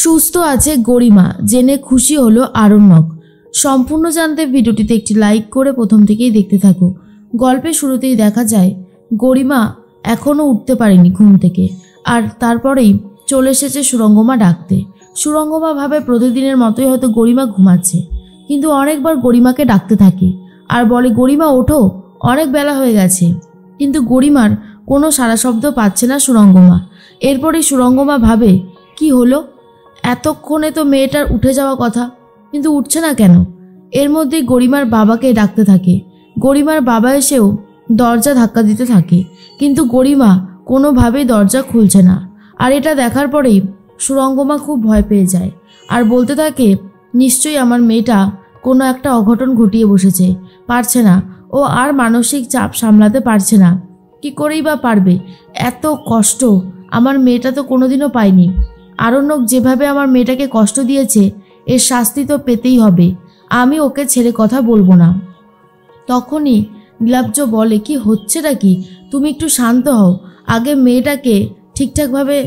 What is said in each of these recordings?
সুস্থ আছে গরিমা জেনে খুশি হলো আরণ্যক। সম্পূর্ণ জানতে ভিডিওটিতে একটি লাইক করে প্রথম থেকেই দেখতে থাকো। গল্পের শুরুতেই দেখা যায় গরিমা এখনও উঠতে পারেনি ঘুম থেকে, আর তারপরেই চলে এসেছে সুরঙ্গমা ডাকতে। সুরঙ্গমা ভাবে প্রতিদিনের মতোই হয়তো গরিমা ঘুমাচ্ছে, কিন্তু অনেকবার গরিমাকে ডাকতে থাকে আর বলে, গরিমা ওঠো, অনেক বেলা হয়ে গেছে। কিন্তু গরিমার কোনো সাড়া শব্দ পাচ্ছে না সুরঙ্গমা। এরপরেই সুরঙ্গমা ভাবে, কি হলো, এতক্ষণে তো মেয়েটার উঠে যাওয়া কথা, কিন্তু উঠছে না কেন। এর মধ্যেই গরিমার বাবাকে ডাকতে থাকে। গরিমার বাবা এসেও দরজা ধাক্কা দিতে থাকে, কিন্তু গরিমা কোনোভাবেই দরজা খুলছে না। আর এটা দেখার পরেই সুরঙ্গমা খুব ভয় পেয়ে যায় আর বলতে থাকে, নিশ্চয়ই আমার মেয়েটা কোনো একটা অঘটন ঘটিয়ে বসেছে, পারছে না, ও আর মানসিক চাপ সামলাতে পারছে না। কি করেই বা পারবে, এত কষ্ট আমার মেয়েটা তো কোনোদিনও পায়নি। আরণ্যক যেভাবে আমার মেয়েটাকে কষ্ট দিয়েছে, এর শাস্তি তো পেতেই হবে। আমি ওকে ছেড়ে কথা বলবো না। তখনই নীলাব্জ বলে, কি হচ্ছেটা কি, তুমি একটু শান্ত হও, আগে মেয়েটাকে ঠিকঠাকভাবে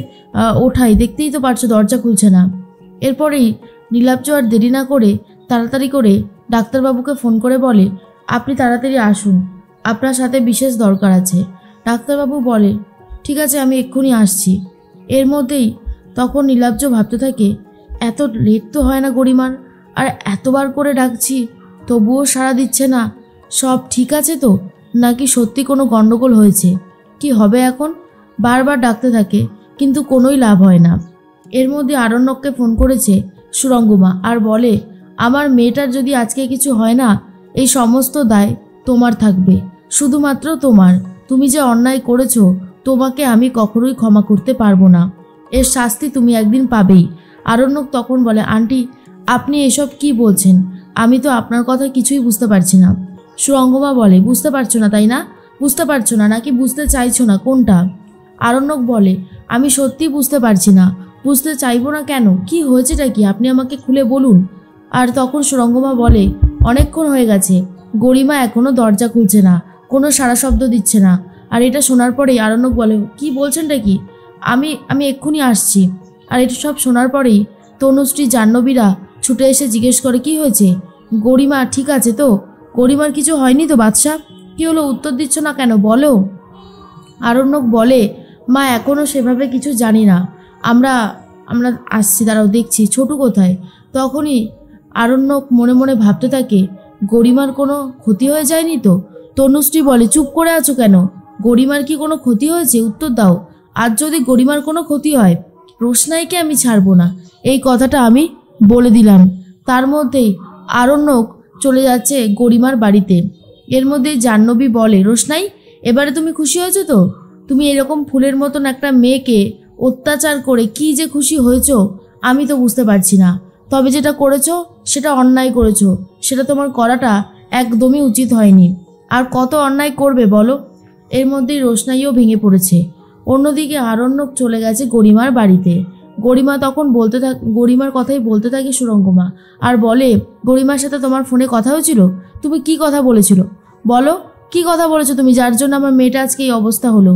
ওঠাই, দেখতেই তো পারছো দরজা খুলছে না। এরপরেই নীলাব্জ আর দেরি না করে তাড়াতাড়ি করে ডাক্তারবাবুকে ফোন করে বলে, আপনি তাড়াতাড়ি আসুন, আপনার সাথে বিশেষ দরকার আছে। ডাক্তারবাবু বলে, ঠিক আছে, আমি এক্ষুনি আসছি। এর মধ্যেই তখন নীলাব্জ ভাবতে থাকে, এত লেট তো হয় না গরিমার, আর এতবার করে ডাকছি তবুও সাড়া দিচ্ছে না। সব ঠিক আছে তো, নাকি সত্যি কোনো গণ্ডগোল হয়েছে? কি হবে এখন? বারবার ডাকতে থাকে, কিন্তু কোনোই লাভ হয় না। এর মধ্যে আরণ্যককে ফোন করেছে সুরঙ্গমা আর বলে, আমার মেয়েটার যদি আজকে কিছু হয় না, এই সমস্ত দায় তোমার থাকবে, শুধুমাত্র তোমার। তুমি যে অন্যায় করেছো, তোমাকে আমি কখনোই ক্ষমা করতে পারবো না। এর শাস্তি তুমি একদিন পাবেই। আরণ্যক তখন বলে, আন্টি আপনি এসব কি বলছেন? আমি তো আপনার কথা কিছুই বুঝতে পারছি না। সুরঙ্গমা বলে, বুঝতে পারছো না তাই না? বুঝতে পারছো না নাকি বুঝতে চাইছো না, কোনটা? আরণ্যক বলে, আমি সত্যি বুঝতে পারছি না। বুঝতে চাইবো না কেন? কি হয়েছেটা কি, আপনি আমাকে খুলে বলুন। আর তখন সুরঙ্গমা বলে, অনেকক্ষণ হয়ে গেছে, গরিমা এখনো দরজা খুলছে না, কোনো সাড়া শব্দ দিচ্ছে না। আর এটা শোনার পরেই আরণ্যক বলে, কি বলছেনটা কি? আমি এক্ষুনি আসছি। আর এটা সব শোনার পরেই তনুশ্রী জাহ্নবীরা ছুটে এসে জিজ্ঞেস করে, কি হয়েছে, গরিমা ঠিক আছে তো? গরিমার কিছু হয়নি তো বাদশা? কি হলো, উত্তর দিচ্ছ না কেন, বলো। আরণ্যক বলে, মা এখনও সেভাবে কিছু জানি না, আমরা আমরা আসছি, দাঁড়াও দেখছি, ছোটু কোথায়? তখনই আরণ্যক মনে মনে ভাবতে থাকে, গরিমার কোনো ক্ষতি হয়ে যায়নি তো? তনুশ্রী বলে, চুপ করে আছো কেন? গরিমার কি কোনো ক্ষতি হয়েছে, উত্তর দাও। আর যদি গরিমার কোনো ক্ষতি হয়, রোশনাইকে আমি ছাড়বো না, এই কথাটা আমি বলে দিলাম। তার মধ্যেই আরণ্যক চলে যাচ্ছে গরিমার বাড়িতে। এর মধ্যেই জাহ্নবী বলে, রোশনাই এবারে তুমি খুশি হয়েছো তো? তুমি এরকম ফুলের মতন একটা মেয়েকে অত্যাচার করে কি যে খুশি হয়েছো আমি তো বুঝতে পারছি না। তবে যেটা করেছো সেটা অন্যায় করেছো, সেটা তোমার করাটা একদমই উচিত হয়নি। আর কত অন্যায় করবে বলো? এর মধ্যেই রোশনাইও ভেঙে পড়েছে। অন্যদিকে আরণ্যক চলে গেছে গরিমার বাড়িতে। গরিমা তখন গরিমার কথাই বলতে থাকে সুরঙ্গমা আর বলে, গরিমার সাথে তোমার ফোনে কথা হয়েছিল? তুমি কি কথা বলেছিল বলো, কি কথা বলেছো তুমি, যার জন্য আমার মেয়েটা আজকে এই অবস্থা হলো?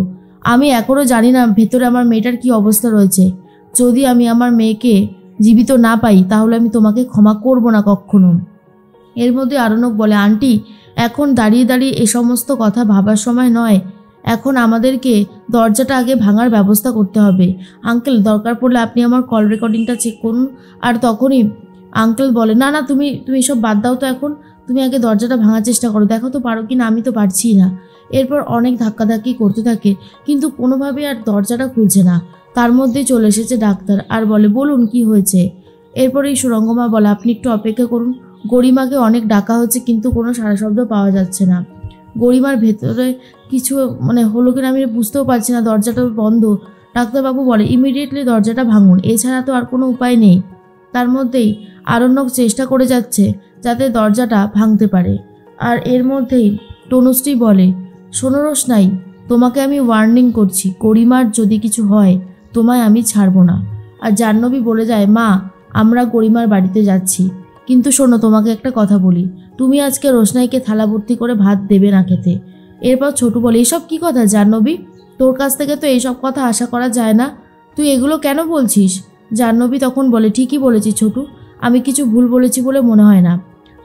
আমি এখনও জানি না ভেতরে আমার মেয়েটার কি অবস্থা রয়েছে। যদি আমি আমার মেয়েকে জীবিত না পাই, তাহলে আমি তোমাকে ক্ষমা করব না কখনো। এর মধ্যে আরণ্যক বলে, আন্টি এখন দাঁড়িয়ে দাঁড়িয়ে এ সমস্ত কথা ভাবার সময় নয়, এখন আমাদেরকে দরজাটা আগে ভাঙার ব্যবস্থা করতে হবে। আঙ্কেল দরকার পড়লে আপনি আমার কল রেকর্ডিংটা চেক করুন। আর তখনই আঙ্কেল বলে, না না, তুমি এসব বাদ দাও তো, এখন তুমি আগে দরজাটা ভাঙার চেষ্টা করো, দেখো তো পারো কি না। আমি তো পারছি না। এরপর অনেক ধাক্কাধাক্কি করতে থাকে, কিন্তু কোনোভাবেই আর দরজাটা খুলছে না। তার মধ্যেই চলে এসেছে ডাক্তার আর বলে, বলুন কি হয়েছে? এরপরেই সুরঙ্গমা বলে, আপনি একটু অপেক্ষা করুন, গরিমাকে অনেক ডাকা হচ্ছে কিন্তু কোনো সাড়া শব্দ পাওয়া যাচ্ছে না। গরিমার ভেতরে কিছু হলো কিনা আমি বুঝতেও পারছি না, দরজাটা বন্ধ। ডাক্তারবাবু বলে, ইমিডিয়েটলি দরজাটা ভাঙুন, এছাড়া তো আর কোনো উপায় নেই। তার মধ্যেই আরণ্যক চেষ্টা করে যাচ্ছে যাতে দরজাটা ভাঙতে পারে। আর এর মধ্যেই তনুশ্রী বলে, শোনো রোশনাই, তোমাকে আমি ওয়ার্নিং করছি, গরিমার যদি কিছু হয় তোমায় আমি ছাড়বো না। আর জাহ্নবী বলে যায়, মা আমরা গরিমার বাড়িতে যাচ্ছি, কিন্তু শোনো তোমাকে একটা কথা বলি, তুমি আজকে রোশনাইকে থালা ভর্তি করে ভাত দেবে না খেতে। এরপর ছোটু বলে, এইসব কি কথা জাহ্নবী, তোর কাছ থেকে তো এইসব কথা আশা করা যায় না, তুই এগুলো কেন বলছিস? জাহ্নবী তখন বলে, ঠিকই বলেছি ছোটু, আমি কিছু ভুল বলেছি বলে মনে হয় না।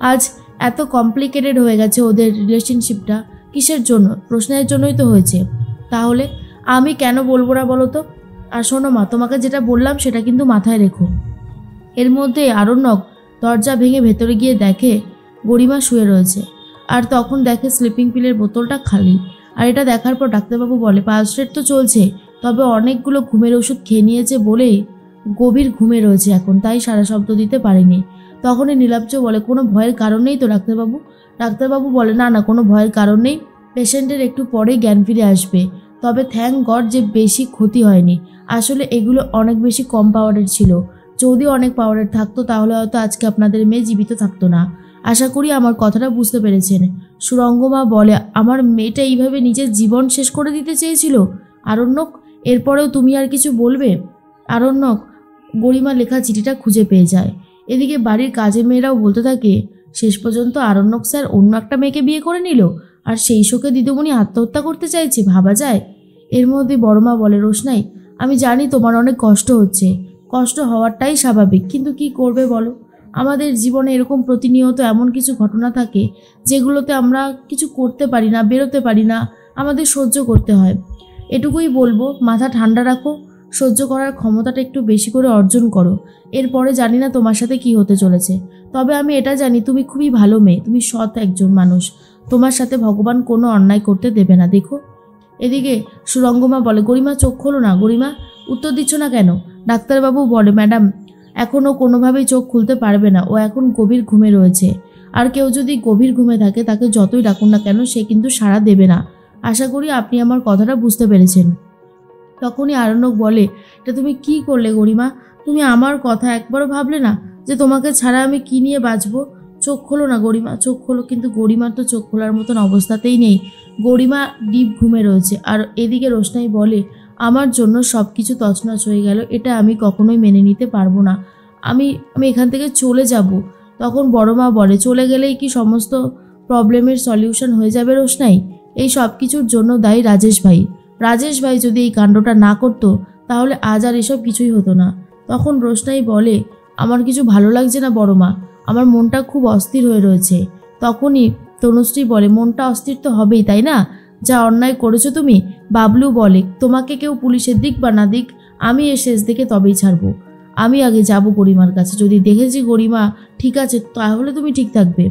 আজ এত কমপ্লিকেটেড হয়ে গেছে ওদের রিলেশনশিপটা, কিসের জন্য? প্রশ্নের জন্যই তো হয়েছে। তাহলে আমি কেন বলবো না বলো তো? আর শোনো মা, তোমাকে যেটা বললাম সেটা কিন্তু মাথায় রেখো। এর মধ্যে আরণ্যক দরজা ভেঙে ভেতরে গিয়ে দেখে গরিমা শুয়ে রয়েছে, আর তখন দেখে স্লিপিং পিলের বোতলটা খালি। আর এটা দেখার পর ডাক্তারবাবু বলে, পালস রেট তো চলছে, তবে অনেকগুলো ঘুমের ওষুধ খেয়ে নিয়েছে বলেই গভীর ঘুমে রয়েছে এখন, তাই সারা শব্দ দিতে পারেনি। তখনই নীলাব্জ বলে, কোনো ভয়ের কারণ নেই তো ডাক্তারবাবু? ডাক্তারবাবু বলে, না না, কোনো ভয়ের কারণ নেই, পেশেন্টের একটু পরেই জ্ঞান ফিরে আসবে। তবে থ্যাঙ্ক গড যে বেশি ক্ষতি হয়নি। আসলে এগুলো অনেক বেশি কম পাওয়ারের ছিল, যদি অনেক পাওয়ারের থাকতো তাহলে হয়তো আজকে আপনাদের মেয়ে জীবিত থাকতো না। আশা করি আমার কথাটা বুঝতে পেরেছেন। সুরঙ্গমা বলে, আমার মেয়েটা এইভাবে নিজের জীবন শেষ করে দিতে চেয়েছিল? আরণ্যক, এরপরেও তুমি আর কিছু বলবে? আরণ্যক গরিমা লেখা চিঠিটা খুঁজে পেয়ে যায়। এদিকে বাড়ির কাজের মেয়েরাও বলতে থাকে, শেষ পর্যন্ত আরণ্যক স্যার অন্য একটা মেয়েকে বিয়ে করে নিল, আর সেই শোকে দিদিমণি আত্মহত্যা করতে চাইছে, ভাবা যায়? এর মধ্যে বড়মা বলে, রোশনাই, আমি জানি তোমার অনেক কষ্ট হচ্ছে, কষ্ট হওয়াটাই স্বাভাবিক, কিন্তু কি করবে বলো? আমাদের জীবনে এরকম প্রতিনিয়ত এমন কিছু ঘটনা থাকে যেগুলোতে আমরা কিছু করতে পারি না, বেরোতে পারি না, আমাদের সহ্য করতে হয়। এটুকুই বলবো, মাথা ঠান্ডা রাখো, সহ্য করার ক্ষমতাটা একটু বেশি করে অর্জন করো। এরপরে জানি না তোমার সাথে কি হতে চলেছে, তবে আমি এটা জানি তুমি খুবই ভালো মেয়ে, তুমি সৎ একজন মানুষ, তোমার সাথে ভগবান কোনো অন্যায় করতে দেবে না, দেখো। এদিকে সুরঙ্গমা বলে, গরিমা চোখ খোলো না। গরিমা, উত্তর দিচ্ছ না কেন? ডাক্তারবাবু বলে, ম্যাডাম, এখনও কোনোভাবেই চোখ খুলতে পারবে না, ও এখন গভীর ঘুমে রয়েছে। আর কেউ যদি গভীর ঘুমে থাকে তাকে যতই ডাকুন না কেন সে কিন্তু সাড়া দেবে না। আশা করি আপনি আমার কথাটা বুঝতে পেরেছেন। তখনই আরণ্যক বলে, এটা তুমি কি করলে গরিমা? তুমি আমার কথা একবারও ভাবলে না যে তোমাকে ছাড়া আমি কি নিয়ে বাঁচবো? চোখ খোলো না গরিমা, চোখ খোলো। কিন্তু গরিমার তো চোখ খোলার মতন অবস্থাতেই নেই, গরিমা ডিপ ঘুমে রয়েছে। আর এদিকে রোশনাই বলে, আমার জন্য সব কিছু তছনছ হয়ে গেল, এটা আমি কখনোই মেনে নিতে পারবো না, আমি এখান থেকে চলে যাব। তখন বড়মা বলে, চলে গেলেই কি সমস্ত প্রবলেমের সলিউশন হয়ে যাবে রোশনাই? এই সব কিছুর জন্য দায়ী রাজেশ ভাই। রাজেশ ভাই যদি এই কাণ্ডটা না করতো তাহলে আজ আর এসব কিছুই হতো না। তখন রোশনাই বলে, আমার কিছু ভালো লাগছে না বড়মা, আমার মনটা খুব অস্থির হয়ে রয়েছে। তখনই তনুশ্রী বলে, মনটা অস্থির তো হবেই, তাই না? যা অন্যায় করেছো তুমি। বাবলু বলে, তোমাকে কেউ পুলিশের দিক বা না দিক, আমি এর শেষ দেখে তবেই ছাড়বো। আমি আগে যাব গরিমার কাছে, যদি দেখেছি গরিমা ঠিক আছে তাহলে তুমি ঠিক থাকবে,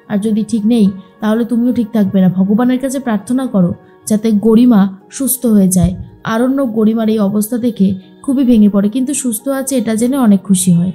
আর যদি ঠিক নেই তাহলে তুমিও ঠিক থাকবে না। ভগবানের কাছে প্রার্থনা করো যাতে গরিমা সুস্থ হয়ে যায়। আরণ্যক গরিমার এই অবস্থা দেখে খুবই ভেঙে পড়ে, কিন্তু সুস্থ আছে এটা জেনে অনেক খুশি হয়।